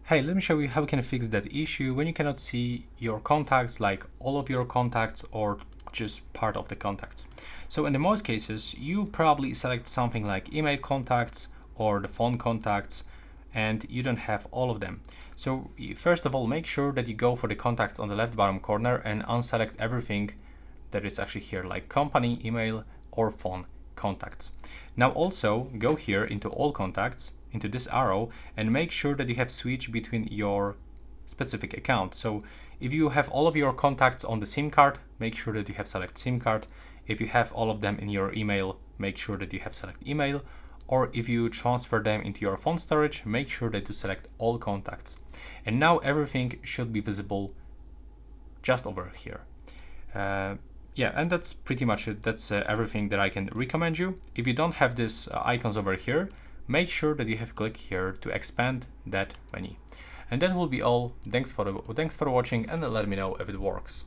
Hey, let me show you how we can fix that issue when you cannot see your contacts, like all of your contacts or just part of the contacts. So in the most cases, you probably select something like email contacts or the phone contacts, and you don't have all of them. So first of all, make sure that you go for the contacts on the left bottom corner and unselect everything that is actually here, like company, email, or phone contacts. Now also go here into all contacts, into this arrow, and make sure that you have switched between your specific account. So if you have all of your contacts on the SIM card, make sure that you have select SIM card. If you have all of them in your email, make sure that you have select email. Or if you transfer them into your phone storage, make sure that you select all contacts. And now everything should be visible just over here. Yeah, and that's pretty much it. That's everything that I can recommend you. If you don't have these icons over here, make sure that you have clicked here to expand that menu. And that will be all. Thanks for watching, and let me know if it works.